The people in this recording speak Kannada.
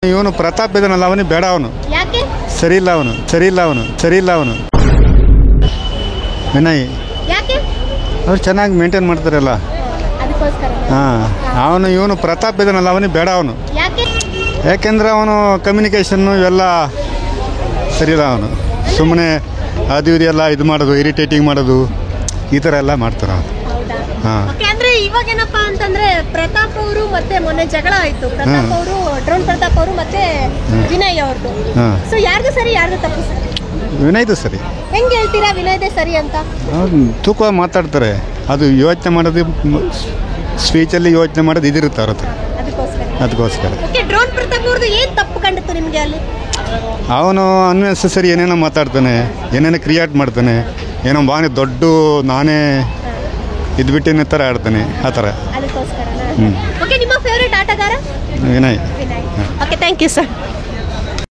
ಇವನು ಪ್ರತಾಪ್ ಇದನ್ನಲ್ಲ, ಅವನಿಗೆ ಬೇಡ, ಅವನು ಯಾಕೆ? ಸರಿ ಇಲ್ಲ, ಅವನು ವಿನಯ್ ಯಾಕೆ? ಅವ್ರು ಚೆನ್ನಾಗಿ ಮೇಂಟೈನ್ ಮಾಡ್ತಾರಲ್ಲ. ಅದಕ್ಕೋಸ್ಕರ. ಹಾಂ, ಇವನು ಪ್ರತಾಪ್ ಇದನ್ನಲ್ಲ, ಅವನಿಗೆ ಬೇಡ, ಅವನು ಯಾಕೆ? ಯಾಕೆಂದರೆ ಅವನು ಕಮ್ಯುನಿಕೇಷನ್ನು ಇವೆಲ್ಲ ಸರಿ ಇಲ್ಲ. ಅವನು ಸುಮ್ಮನೆ ಅದು ಇದೆಲ್ಲ ಇದು ಮಾಡೋದು, ಇರಿಟೇಟಿಂಗ್ ಮಾಡೋದು, ಈ ಥರ ಎಲ್ಲ ಮಾಡ್ತಾರೆ ಅವನು. ಹಾಂ, ಅಂದ್ರೆ ಇವಾಗ ಏನಪ್ಪಾ ಅಂತಂದ್ರೆ ಪ್ರತಾಪ್ ಅವರು ಮತ್ತೆ ಮೊನ್ನೆ ಜಗಳ ಆಯ್ತು. ಪ್ರತಾಪ್ ಅವರು, ಡ್ರೋನ್ ಪ್ರತಾಪ್ ಅವರು ಮತ್ತೆ ವಿನಯ್ ಅವ್ರದ್ದು. ಸೊ ಯಾರ್ದು ಸರಿ ಯಾರ್ದು ತಪ್ಪು ಸರ್? ವಿನಯ್ದು ಸರಿ. ಹೆಂಗೆ ಹೇಳ್ತೀರಾ ವಿನಯ್ದೇ ಸರಿ ಅಂತ? ಅವ್ರು ತೂಕ ಮಾತಾಡ್ತಾರೆ, ಅದು ಯೋಚನೆ ಮಾಡೋದು, ಸ್ಪೀಚಲ್ಲಿ ಯೋಚನೆ ಮಾಡೋದು ಇದಿರುತ್ತೆ ಅವ್ರ ಹತ್ರ. ಅದಕ್ಕೋಸ್ಕರ ಡ್ರೋನ್ ಪ್ರತಾಪ್ ಅವ್ರದ್ದು ಏನು ತಪ್ಪು ಕಂಡಿತ್ತು ನಿಮಗೆ ಅಲ್ಲಿ? ಅವನು ಅನ್ನೆಸೆಸರಿ ಏನೇನೋ ಮಾತಾಡ್ತಾನೆ, ಏನೇನೋ ಕ್ರಿಯೇಟ್ ಮಾಡ್ತಾನೆ, ಏನೋ ಬಾನಿ ದೊಡ್ಡ ನಾನೇ ಇದ್ಬಿಟ್ಟಿನ ಥರ ಆಡ್ತಾನೆ, ಆ ಥರ. ಅದಕ್ಕೋಸ್ಕರ ನಿಮ್ಮ ಫೇವ್ರೇಟ್ ಆಟಗಾರ? Vinay. Okay, thank you sir.